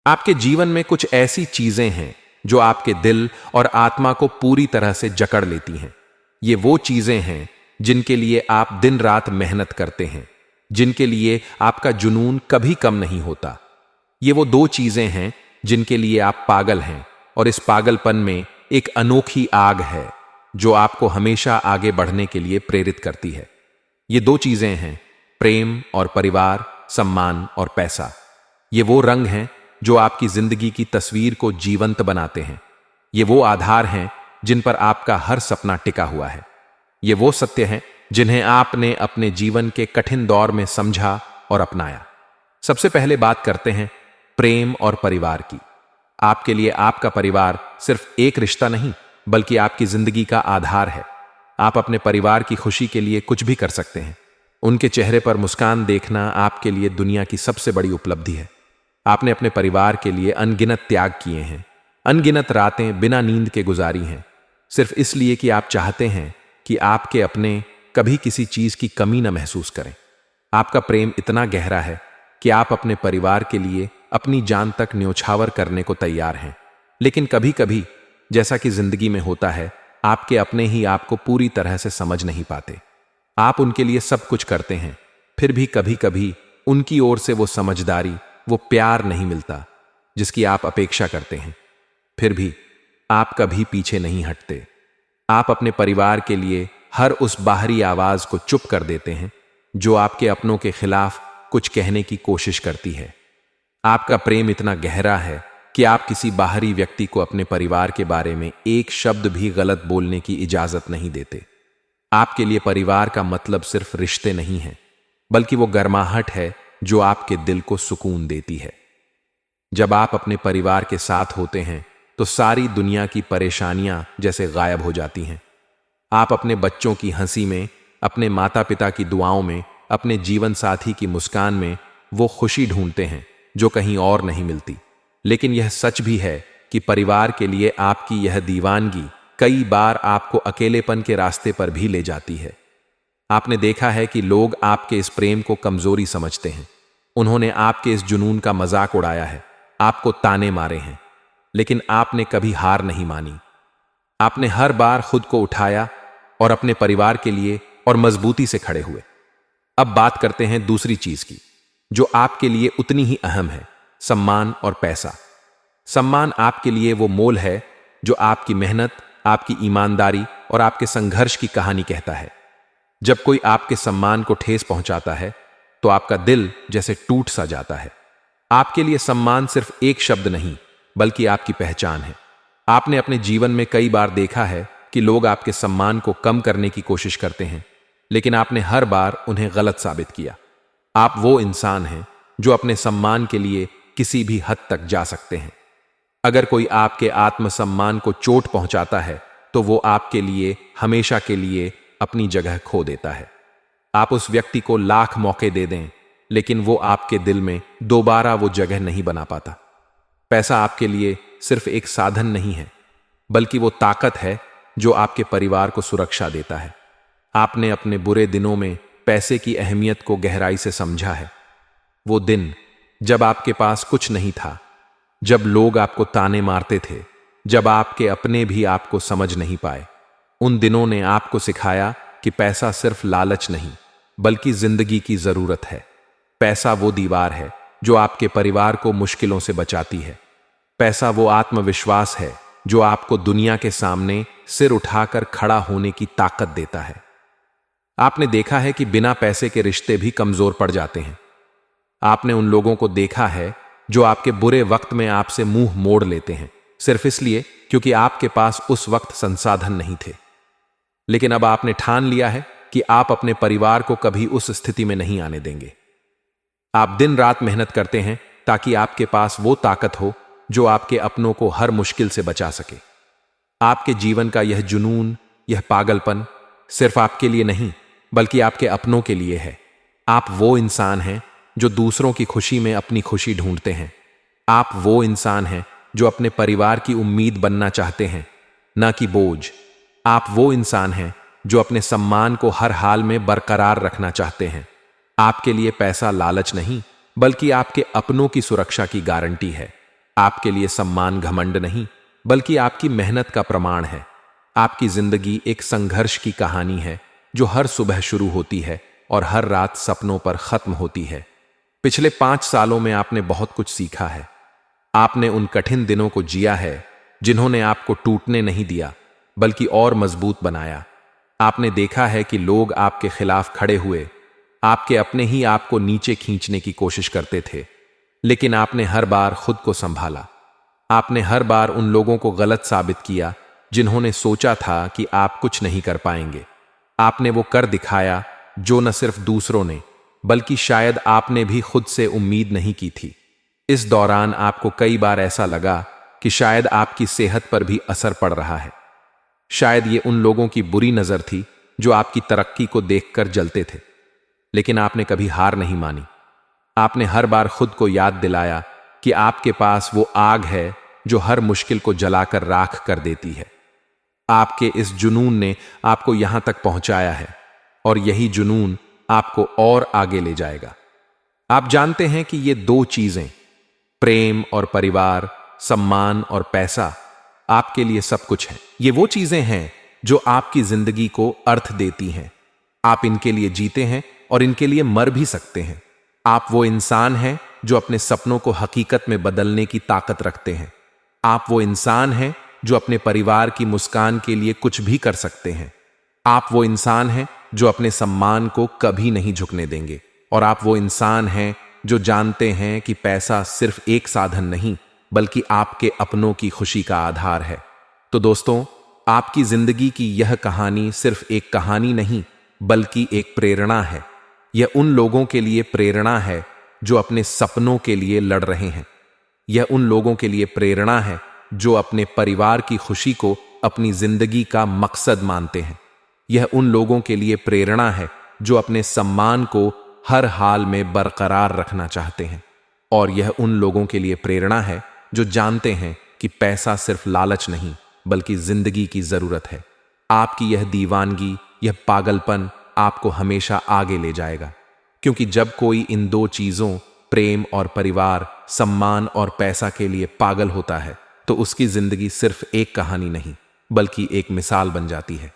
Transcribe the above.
आपके जीवन में कुछ ऐसी चीजें हैं जो आपके दिल और आत्मा को पूरी तरह से जकड़ लेती हैं। ये वो चीजें हैं जिनके लिए आप दिन रात मेहनत करते हैं, जिनके लिए आपका जुनून कभी कम नहीं होता। ये वो दो चीजें हैं जिनके लिए आप पागल हैं, और इस पागलपन में एक अनोखी आग है जो आपको हमेशा आगे बढ़ने के लिए प्रेरित करती है। ये दो चीजें हैं प्रेम और परिवार, सम्मान और पैसा। ये वो रंग हैं जो आपकी जिंदगी की तस्वीर को जीवंत बनाते हैं। ये वो आधार हैं जिन पर आपका हर सपना टिका हुआ है। ये वो सत्य हैं जिन्हें आपने अपने जीवन के कठिन दौर में समझा और अपनाया। सबसे पहले बात करते हैं प्रेम और परिवार की। आपके लिए आपका परिवार सिर्फ एक रिश्ता नहीं, बल्कि आपकी जिंदगी का आधार है। आप अपने परिवार की खुशी के लिए कुछ भी कर सकते हैं। उनके चेहरे पर मुस्कान देखना आपके लिए दुनिया की सबसे बड़ी उपलब्धि है। आपने अपने परिवार के लिए अनगिनत त्याग किए हैं, अनगिनत रातें बिना नींद के गुजारी हैं, सिर्फ इसलिए कि आप चाहते हैं कि आपके अपने कभी किसी चीज की कमी न महसूस करें। आपका प्रेम इतना गहरा है कि आप अपने परिवार के लिए अपनी जान तक न्योछावर करने को तैयार हैं। लेकिन कभी कभी, जैसा कि जिंदगी में होता है, आपके अपने ही आपको पूरी तरह से समझ नहीं पाते। आप उनके लिए सब कुछ करते हैं, फिर भी कभी कभी उनकी ओर से वो समझदारी, वो प्यार नहीं मिलता जिसकी आप अपेक्षा करते हैं। फिर भी आप कभी पीछे नहीं हटते। आप अपने परिवार के लिए हर उस बाहरी आवाज को चुप कर देते हैं जो आपके अपनों के खिलाफ कुछ कहने की कोशिश करती है। आपका प्रेम इतना गहरा है कि आप किसी बाहरी व्यक्ति को अपने परिवार के बारे में एक शब्द भी गलत बोलने की इजाजत नहीं देते। आपके लिए परिवार का मतलब सिर्फ रिश्ते नहीं है, बल्कि वो गर्माहट है जो आपके दिल को सुकून देती है। जब आप अपने परिवार के साथ होते हैं तो सारी दुनिया की परेशानियां जैसे गायब हो जाती हैं। आप अपने बच्चों की हंसी में, अपने माता पिता की दुआओं में, अपने जीवन साथी की मुस्कान में वो खुशी ढूंढते हैं जो कहीं और नहीं मिलती। लेकिन यह सच भी है कि परिवार के लिए आपकी यह दीवानगी कई बार आपको अकेलेपन के रास्ते पर भी ले जाती है। आपने देखा है कि लोग आपके इस प्रेम को कमजोरी समझते हैं। उन्होंने आपके इस जुनून का मजाक उड़ाया है, आपको ताने मारे हैं, लेकिन आपने कभी हार नहीं मानी। आपने हर बार खुद को उठाया और अपने परिवार के लिए और मजबूती से खड़े हुए। अब बात करते हैं दूसरी चीज की जो आपके लिए उतनी ही अहम है, सम्मान और पैसा। सम्मान आपके लिए वो मोल है जो आपकी मेहनत, आपकी ईमानदारी और आपके संघर्ष की कहानी कहता है। जब कोई आपके सम्मान को ठेस पहुंचाता है तो आपका दिल जैसे टूट सा जाता है। आपके लिए सम्मान सिर्फ एक शब्द नहीं, बल्कि आपकी पहचान है। आपने अपने जीवन में कई बार देखा है कि लोग आपके सम्मान को कम करने की कोशिश करते हैं, लेकिन आपने हर बार उन्हें गलत साबित किया। आप वो इंसान हैं जो अपने सम्मान के लिए किसी भी हद तक जा सकते हैं। अगर कोई आपके आत्मसम्मान को चोट पहुंचाता है तो वो आपके लिए हमेशा के लिए अपनी जगह खो देता है। आप उस व्यक्ति को लाख मौके दे दें, लेकिन वो आपके दिल में दोबारा वो जगह नहीं बना पाता। पैसा आपके लिए सिर्फ एक साधन नहीं है, बल्कि वो ताकत है जो आपके परिवार को सुरक्षा देता है। आपने अपने बुरे दिनों में पैसे की अहमियत को गहराई से समझा है। वो दिन जब आपके पास कुछ नहीं था, जब लोग आपको ताने मारते थे, जब आपके अपने भी आपको समझ नहीं पाए। उन दिनों ने आपको सिखाया कि पैसा सिर्फ लालच नहीं, बल्कि जिंदगी की जरूरत है। पैसा वो दीवार है जो आपके परिवार को मुश्किलों से बचाती है। पैसा वो आत्मविश्वास है जो आपको दुनिया के सामने सिर उठाकर खड़ा होने की ताकत देता है। आपने देखा है कि बिना पैसे के रिश्ते भी कमजोर पड़ जाते हैं। आपने उन लोगों को देखा है जो आपके बुरे वक्त में आपसे मुंह मोड़ लेते हैं, सिर्फ इसलिए क्योंकि आपके पास उस वक्त संसाधन नहीं थे। लेकिन अब आपने ठान लिया है कि आप अपने परिवार को कभी उस स्थिति में नहीं आने देंगे। आप दिन रात मेहनत करते हैं ताकि आपके पास वो ताकत हो जो आपके अपनों को हर मुश्किल से बचा सके। आपके जीवन का यह जुनून, यह पागलपन सिर्फ आपके लिए नहीं, बल्कि आपके अपनों के लिए है। आप वो इंसान हैं जो दूसरों की खुशी में अपनी खुशी ढूंढते हैं। आप वो इंसान हैं जो अपने परिवार की उम्मीद बनना चाहते हैं, ना कि बोझ। आप वो इंसान हैं जो अपने सम्मान को हर हाल में बरकरार रखना चाहते हैं। आपके लिए पैसा लालच नहीं, बल्कि आपके अपनों की सुरक्षा की गारंटी है। आपके लिए सम्मान घमंड नहीं, बल्कि आपकी मेहनत का प्रमाण है। आपकी जिंदगी एक संघर्ष की कहानी है जो हर सुबह शुरू होती है और हर रात सपनों पर खत्म होती है। पिछले 5 सालों में आपने बहुत कुछ सीखा है। आपने उन कठिन दिनों को जिया है जिन्होंने आपको टूटने नहीं दिया, बल्कि और मजबूत बनाया। आपने देखा है कि लोग आपके खिलाफ खड़े हुए, आपके अपने ही आपको नीचे खींचने की कोशिश करते थे, लेकिन आपने हर बार खुद को संभाला। आपने हर बार उन लोगों को गलत साबित किया जिन्होंने सोचा था कि आप कुछ नहीं कर पाएंगे। आपने वो कर दिखाया जो न सिर्फ दूसरों ने, बल्कि शायद आपने भी खुद से उम्मीद नहीं की थी। इस दौरान आपको कई बार ऐसा लगा कि शायद आपकी सेहत पर भी असर पड़ रहा है। शायद ये उन लोगों की बुरी नजर थी जो आपकी तरक्की को देखकर जलते थे, लेकिन आपने कभी हार नहीं मानी। आपने हर बार खुद को याद दिलाया कि आपके पास वो आग है जो हर मुश्किल को जलाकर राख कर देती है। आपके इस जुनून ने आपको यहां तक पहुंचाया है और यही जुनून आपको और आगे ले जाएगा। आप जानते हैं कि ये 2 चीजें, प्रेम और परिवार, सम्मान और पैसा, आपके लिए सब कुछ है। ये वो चीजें हैं जो आपकी जिंदगी को अर्थ देती हैं। आप इनके लिए जीते हैं और इनके लिए मर भी सकते हैं। आप वो इंसान हैं जो अपने सपनों को हकीकत में बदलने की ताकत रखते हैं। आप वो इंसान हैं जो अपने परिवार की मुस्कान के लिए कुछ भी कर सकते हैं। आप वो इंसान हैं जो अपने सम्मान को कभी नहीं झुकने देंगे। और आप वो इंसान हैं जो जानते हैं कि पैसा सिर्फ एक साधन नहीं, बल्कि आपके अपनों की खुशी का आधार है। तो दोस्तों, आपकी जिंदगी की यह कहानी सिर्फ एक कहानी नहीं, बल्कि एक प्रेरणा है। यह उन लोगों के लिए प्रेरणा है जो अपने सपनों के लिए लड़ रहे हैं। यह उन लोगों के लिए प्रेरणा है जो अपने परिवार की खुशी को अपनी जिंदगी का मकसद मानते हैं। यह उन लोगों के लिए प्रेरणा है जो अपने सम्मान को हर हाल में बरकरार रखना चाहते हैं। और यह उन लोगों के लिए प्रेरणा है जो जानते हैं कि पैसा सिर्फ लालच नहीं, बल्कि जिंदगी की जरूरत है। आपकी यह दीवानगी, यह पागलपन आपको हमेशा आगे ले जाएगा, क्योंकि जब कोई इन 2 चीजों, प्रेम और परिवार, सम्मान और पैसा के लिए पागल होता है, तो उसकी जिंदगी सिर्फ एक कहानी नहीं, बल्कि एक मिसाल बन जाती है।